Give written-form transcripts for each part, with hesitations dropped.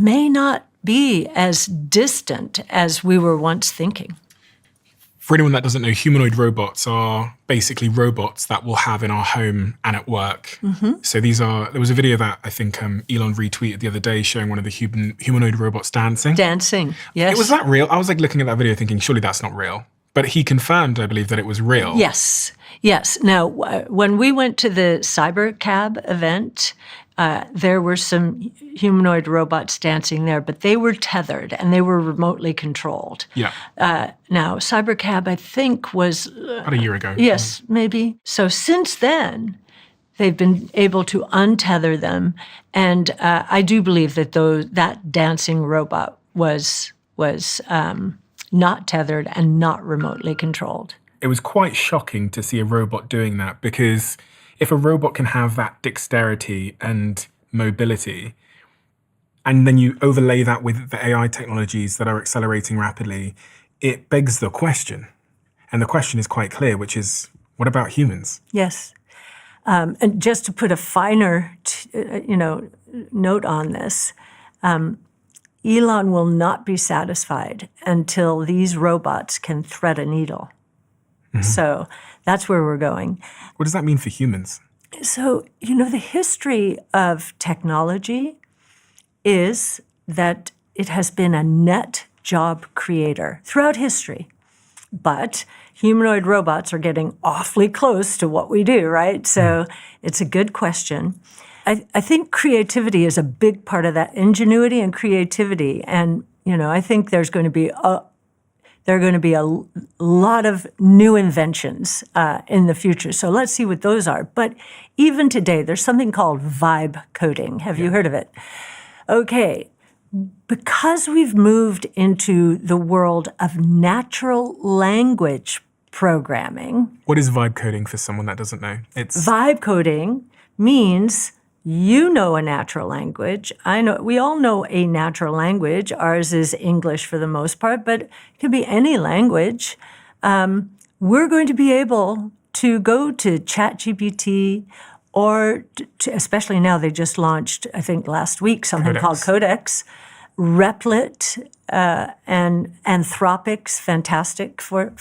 may not be as distant as we were once thinking. For anyone that doesn't know, humanoid robots are basically robots that we'll have in our home and at work. So there was a video that I think Elon retweeted the other day showing one of the humanoid robots dancing. Dancing, yes. Was that real? I was looking at that video thinking, surely that's not real. But he confirmed, I believe, that it was real. Yes. Now, when we went to the CyberCab event, there were some humanoid robots dancing there, but they were tethered and they were remotely controlled. Yeah. Now, CyberCab, I think, was... about a year ago. Yes, maybe. So since then, they've been able to untether them. And I do believe that that dancing robot was not tethered and not remotely controlled. It was quite shocking to see a robot doing that, because if a robot can have that dexterity and mobility, and then you overlay that with the AI technologies that are accelerating rapidly, it begs the question. And the question is quite clear, which is, what about humans? Yes. And just to put a finer, note on this, Elon will not be satisfied until these robots can thread a needle. So that's where we're going. What does that mean for humans? So, the history of technology is that it has been a net job creator throughout history. But humanoid robots are getting awfully close to what we do, right? So it's a good question. I think creativity is a big part of that, ingenuity and creativity. And, I think there are going to be a lot of new inventions in the future. So let's see what those are. But even today, there's something called vibe coding. Have you heard of it? Okay. Because we've moved into the world of natural language programming. What is vibe coding for someone that doesn't know? Vibe coding means you know a natural language. I know, we all know a natural language. Ours is English for the most part, but it could be any language. We're going to be able to go to ChatGPT, or especially now they just launched, I think last week, something called Codex, Replit, and Anthropic's fantastic for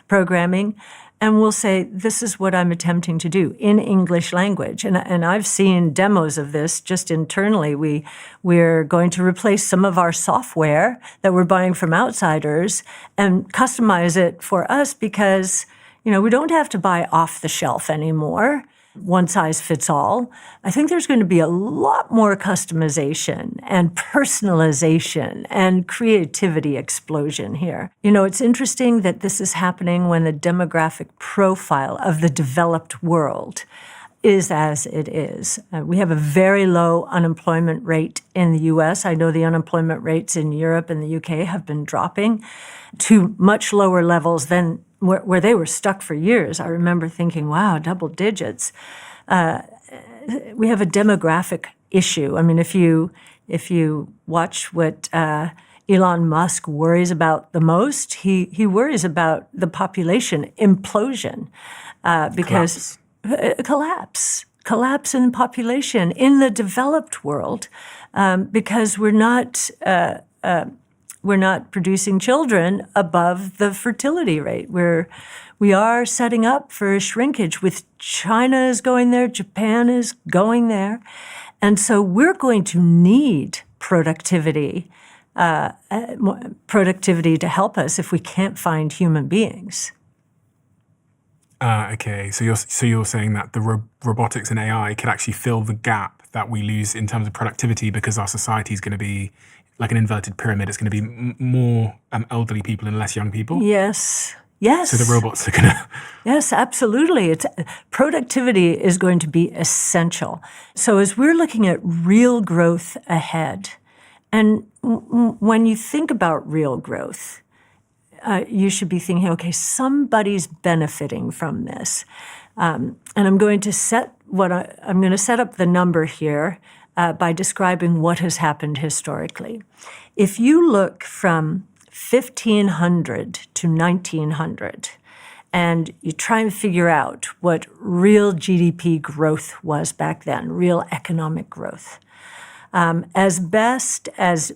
programming. And we'll say, this is what I'm attempting to do in English language. And I've seen demos of this just internally. We're going to replace some of our software that we're buying from outsiders and customize it for us because, we don't have to buy off the shelf anymore. One size fits all. I think there's going to be a lot more customization and personalization and creativity explosion here. It's interesting that this is happening when the demographic profile of the developed world is as it is. We have a very low unemployment rate in the U.S. I know the unemployment rates in Europe and the U.K. have been dropping to much lower levels than where they were stuck for years. I remember thinking, wow, double digits. We have a demographic issue. I mean, if you watch what Elon Musk worries about the most, he worries about the population implosion because collapse in population in the developed world because we're not producing children above the fertility rate. We are setting up for a shrinkage with China is going there, Japan is going there. And so we're going to need productivity to help us if we can't find human beings. Okay, so you're saying that the robotics and AI could actually fill the gap that we lose in terms of productivity because our society is going to be like an inverted pyramid. It's going to be more elderly people and less young people. Yes. So the robots are going to... Yes, absolutely. Productivity is going to be essential. So as we're looking at real growth ahead, and when you think about real growth, you should be thinking, okay, somebody's benefiting from this. And I'm going to set up the number here by describing what has happened historically. If you look from 1500 to 1900, and you try and figure out what real GDP growth was back then, real economic growth, As best as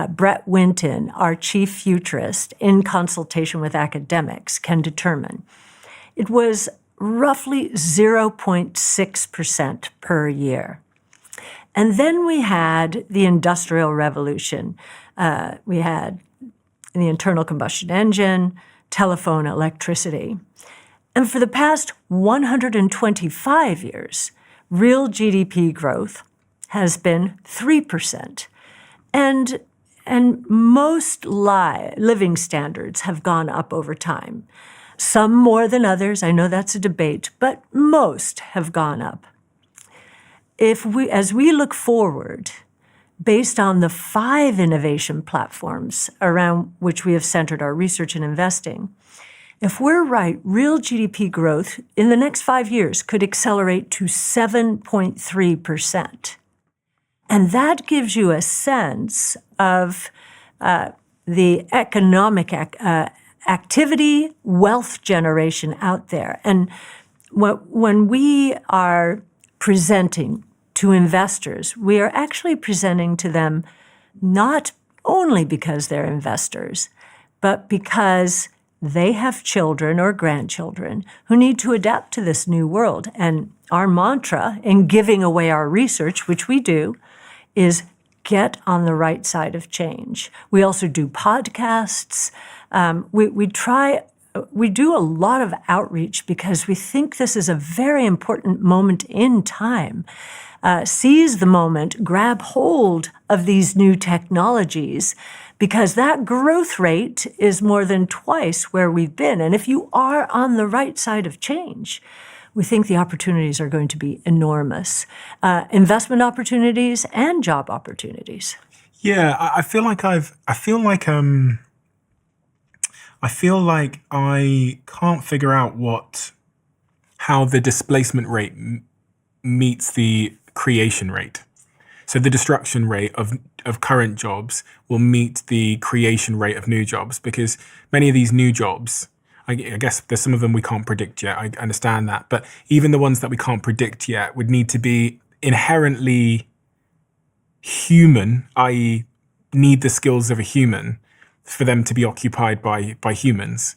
Brett Winton, our chief futurist, in consultation with academics, can determine, it was roughly 0.6% per year. And then we had the Industrial Revolution. We had the internal combustion engine, telephone, electricity. And for the past 125 years, real GDP growth has been 3%. And most living standards have gone up over time. Some more than others, I know that's a debate, but most have gone up. As we look forward, based on the 5 innovation platforms around which we have centered our research and investing, if we're right, real GDP growth in the next 5 years could accelerate to 7.3%. And that gives you a sense of the economic activity, wealth generation out there. And when we are presenting to investors, we are actually presenting to them not only because they're investors, but because they have children or grandchildren who need to adapt to this new world. And our mantra in giving away our research, which we do, is get on the right side of change. We also do podcasts. We do a lot of outreach because we think this is a very important moment in time. Seize the moment, grab hold of these new technologies, because that growth rate is more than twice where we've been. And if you are on the right side of change, we think the opportunities are going to be enormous. Investment opportunities and job opportunities. Yeah, I feel like I can't figure out how the displacement rate meets the creation rate. So the destruction rate of current jobs will meet the creation rate of new jobs, because many of these new jobs, I guess there's some of them we can't predict yet. I understand that. But even the ones that we can't predict yet would need to be inherently human, i.e. need the skills of a human for them to be occupied by humans.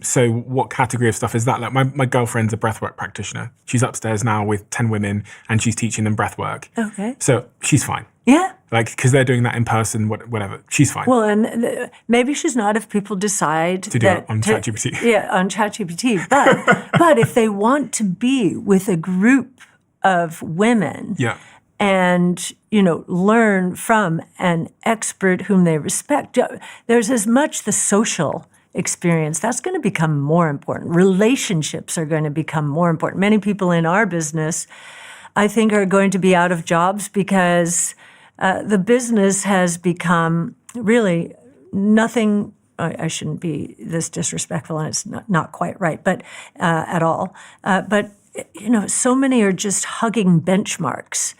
So what category of stuff is that? Like my girlfriend's a breathwork practitioner. She's upstairs now with 10 women and she's teaching them breathwork. Okay. So she's fine. Yeah. Like, because they're doing that in person, whatever. She's fine. Well, and maybe she's not if people decide to do it on ChatGPT. Yeah, on ChatGPT. But if they want to be with a group of women, yeah, and learn from an expert whom they respect, there's as much the social experience that's going to become more important. Relationships are going to become more important. Many people in our business, I think, are going to be out of jobs because the business has become really nothing. I shouldn't be this disrespectful, and it's not quite right, but at all. But so many are just hugging benchmarks,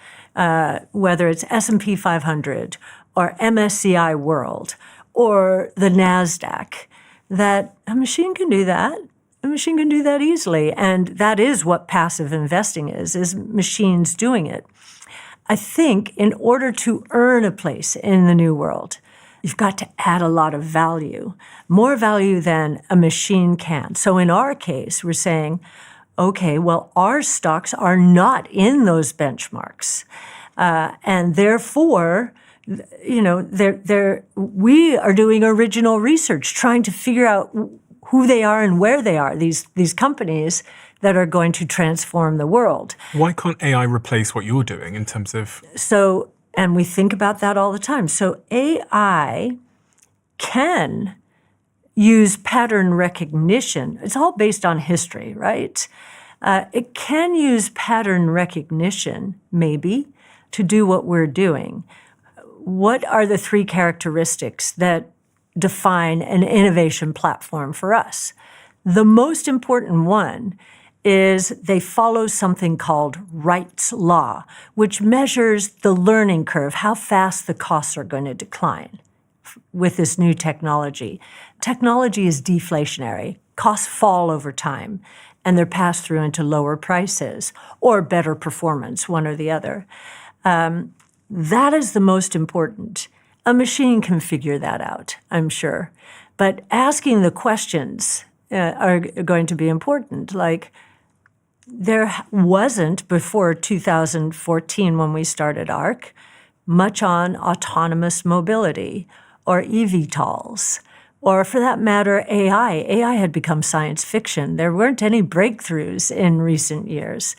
whether it's S&P 500 or MSCI World or the NASDAQ, that a machine can do that. A machine can do that easily. And that is what passive investing is machines doing it. I think in order to earn a place in the new world, you've got to add a lot of value, more value than a machine can. So in our case, we're saying, okay, well, our stocks are not in those benchmarks. And therefore, we are doing original research, trying to figure out who they are and where they are, these companies that are going to transform the world. Why can't AI replace what you're doing in terms of... So, and we think about that all the time. So AI can use pattern recognition. It's all based on history, right? It can use pattern recognition, maybe, to do what we're doing. What are the 3 characteristics that define an innovation platform for us? The most important one is they follow something called Wright's Law, which measures the learning curve, how fast the costs are going to decline with this new technology. Technology is deflationary. Costs fall over time, and they're passed through into lower prices or better performance, one or the other. That is the most important. A machine can figure that out, I'm sure. But asking the questions are going to be important. Like, there wasn't, before 2014 when we started ARK, much on autonomous mobility or eVTOLs, or for that matter, AI. AI had become science fiction. There weren't any breakthroughs in recent years.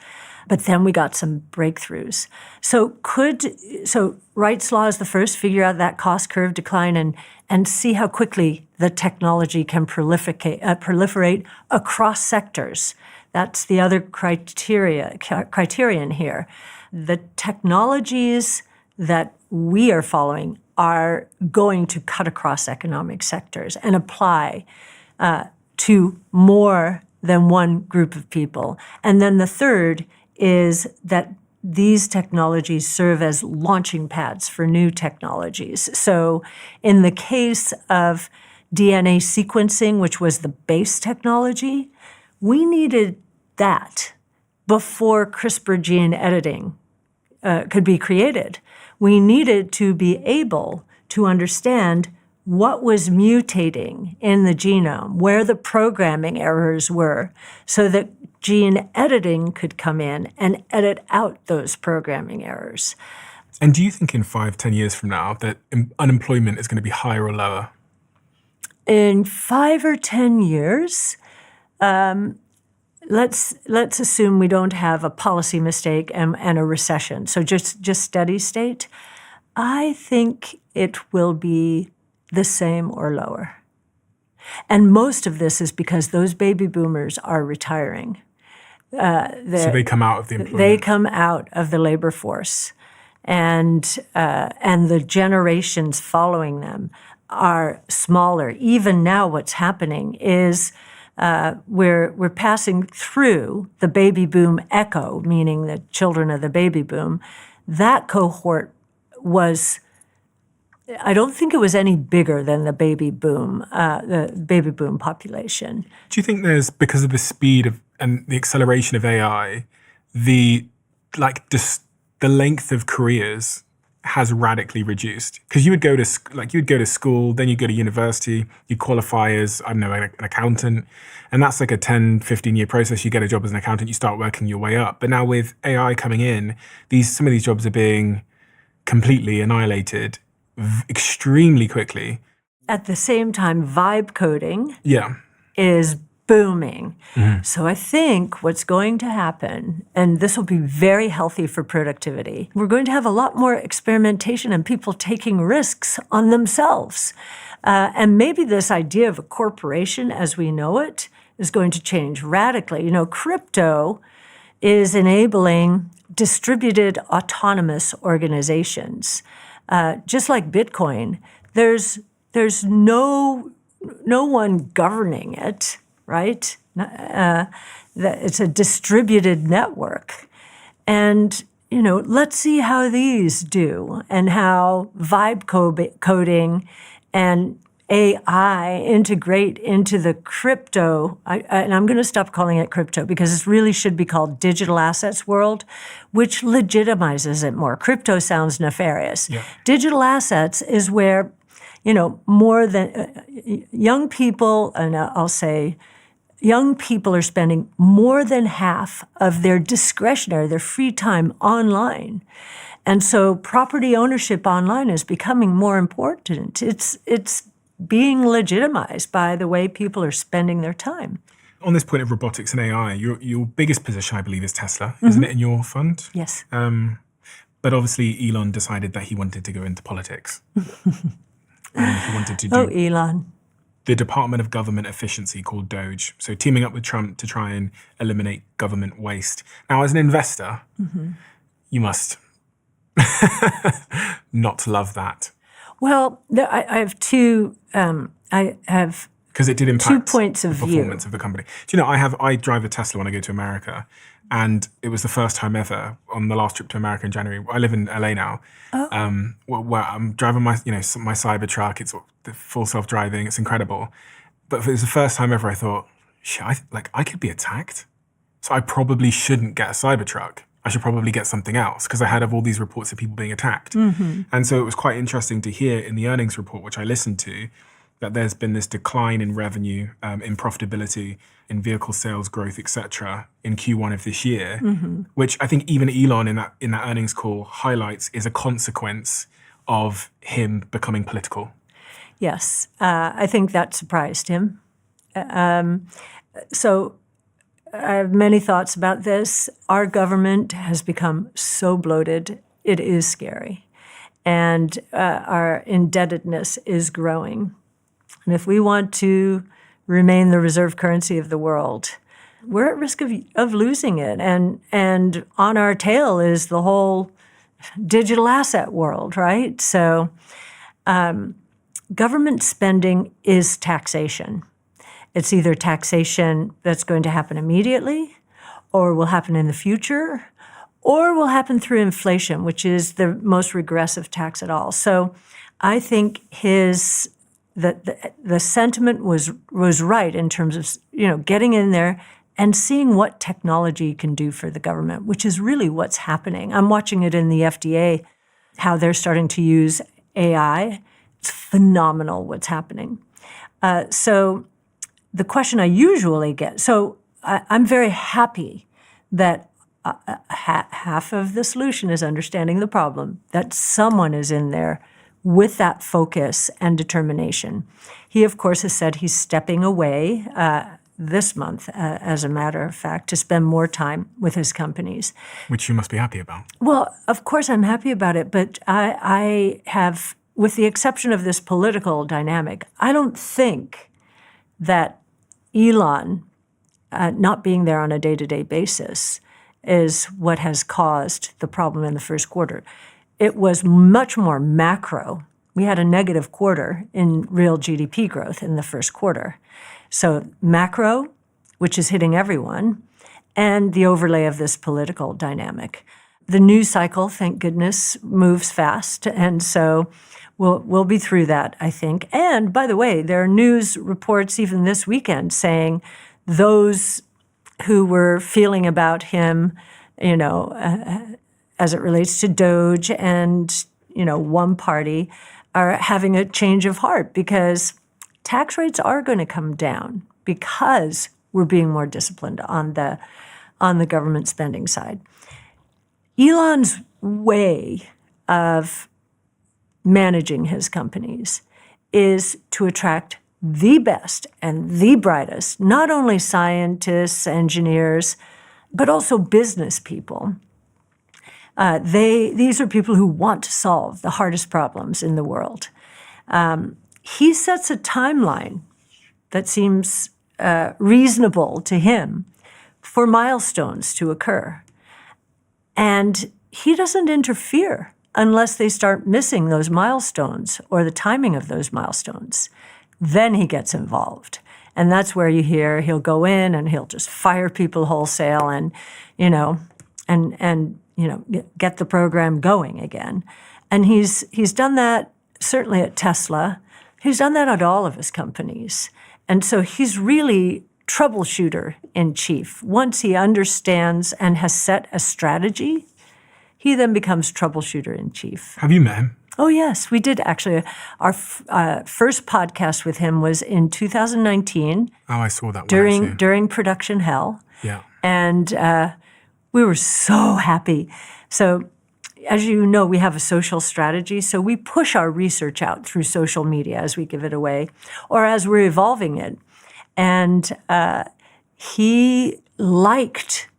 But then we got some breakthroughs. So Wright's law is the first, figure out that cost curve decline and see how quickly the technology can proliferate across sectors. That's the other criterion here. The technologies that we are following are going to cut across economic sectors and apply to more than one group of people. And then the third is that these technologies serve as launching pads for new technologies. So in the case of DNA sequencing, which was the base technology, we needed that before CRISPR gene editing could be created. We needed to be able to understand what was mutating in the genome, where the programming errors were, so that gene editing could come in and edit out those programming errors. And do you think in 5-10 years from now that unemployment is going to be higher or lower? In 5 or 10 years, let's assume we don't have a policy mistake and a recession, so just steady state. I think it will be the same or lower. And most of this is because those baby boomers are retiring. So they come out of the employment. They come out of the labor force, and the generations following them are smaller. Even now, what's happening is we're passing through the baby boom echo, meaning the children of the baby boom. That cohort was, I don't think it was any bigger than the baby boom population. Do you think there's, because of the speed of and the acceleration of AI, the length of careers has radically reduced? Because you would go to school, then you'd go to university, you'd qualify as, I don't know, an accountant, and that's like a 10, 15-year process. You get a job as an accountant, you start working your way up. But now with AI coming in, some of these jobs are being completely annihilated extremely quickly. At the same time, vibe coding is booming. Mm-hmm. So I think what's going to happen, and this will be very healthy for productivity, we're going to have a lot more experimentation and people taking risks on themselves. And maybe this idea of a corporation as we know it is going to change radically. You know, crypto is enabling distributed autonomous organizations. Just like Bitcoin, there's no one governing it, right? It's a distributed network. And, you know, let's see how these do and how vibe coding and AI integrate into the crypto, and I'm going to stop calling it crypto because it really should be called digital assets world, which legitimizes it more. Crypto sounds nefarious. Yeah. Digital assets is where, you know, more than young people, and I'll say young people are spending more than half of their discretionary, their free time online. And so property ownership online is becoming more important. It's being legitimized by the way people are spending their time. On this point of robotics and AI, your biggest position, I believe, is Tesla, isn't it, in your fund? Yes. But obviously, Elon decided that he wanted to go into politics. And he wanted to do Elon. The Department of Government Efficiency called DOGE. So teaming up with Trump to try and eliminate government waste. Now, as an investor, you must not love that. Well, I have two. Because it did impact 2 points of the performance of the company. Do you know, I drive a Tesla when I go to America, and it was the first time ever on the last trip to America in January. I live in LA now. Oh. Where I'm driving my Cybertruck. It's the full self-driving. It's incredible. But it was the first time ever I thought, I could be attacked, so I probably shouldn't get a Cybertruck. I should probably get something else because I heard of all these reports of people being attacked. And so it was quite interesting to hear in the earnings report, which I listened to, that there's been this decline in revenue, in profitability, in vehicle sales growth, etc., in Q1 of this year, which I think even Elon in that earnings call highlights is a consequence of him becoming political. Yes, I think that surprised him. So I have many thoughts about this. Our government has become so bloated, it is scary. And our indebtedness is growing. And if we want to remain the reserve currency of the world, we're at risk of losing it. And on our tail is the whole digital asset world, right? So government spending is taxation. It's either taxation that's going to happen immediately, or will happen in the future, or will happen through inflation, which is the most regressive tax at all. So I think the sentiment was right in terms of getting in there and seeing what technology can do for the government, which is really what's happening. I'm watching it in the FDA, how they're starting to use AI. It's phenomenal what's happening. So the question I usually get, so I'm very happy that half of the solution is understanding the problem, that someone is in there with that focus and determination. He, of course, has said he's stepping away this month, as a matter of fact, to spend more time with his companies. Which you must be happy about. Well, of course I'm happy about it, but I have, with the exception of this political dynamic, I don't think that Elon not being there on a day-to-day basis is what has caused the problem in the first quarter. It was much more macro. We had a negative quarter in real GDP growth in the first quarter. So macro, which is hitting everyone, and the overlay of this political dynamic. The news cycle, thank goodness, moves fast, and so we'll be through that, I think. And by the way, there are news reports even this weekend saying those who were feeling about him, as it relates to DOGE and, one party, are having a change of heart because tax rates are going to come down because we're being more disciplined on the government spending side. Elon's way of managing his companies is to attract the best and the brightest, not only scientists, engineers, but also business people. These are people who want to solve the hardest problems in the world. He sets a timeline that seems reasonable to him for milestones to occur. And he doesn't interfere unless they start missing those milestones or the timing of those milestones. Then he gets involved. And that's where you hear he'll go in and he'll just fire people wholesale and get the program going again. And he's done that certainly at Tesla. He's done that at all of his companies. And so he's really troubleshooter in chief. Once he understands and has set a strategy, he then becomes troubleshooter in chief. Have you met him? Oh, yes, we did actually. Our first podcast with him was in 2019. Oh, I saw that one. During production hell. Yeah. And we were so happy. So as you know, we have a social strategy. So we push our research out through social media as we give it away or as we're evolving it. And he liked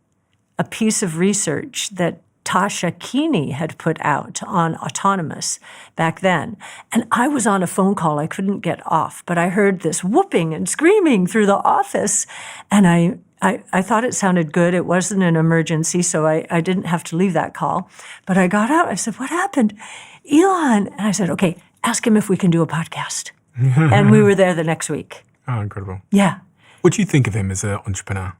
a piece of research that Tasha Keeney had put out on autonomous back then. And I was on a phone call. I couldn't get off, but I heard this whooping and screaming through the office. And I thought it sounded good. It wasn't an emergency, so I didn't have to leave that call. But I got out. I said, "What happened?" "Elon." And I said, "Okay, ask him if we can do a podcast." And we were there the next week. Oh, incredible. Yeah. What do you think of him as an entrepreneur?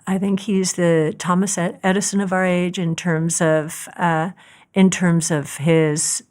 I think he's the Thomas Edison of our age in terms of his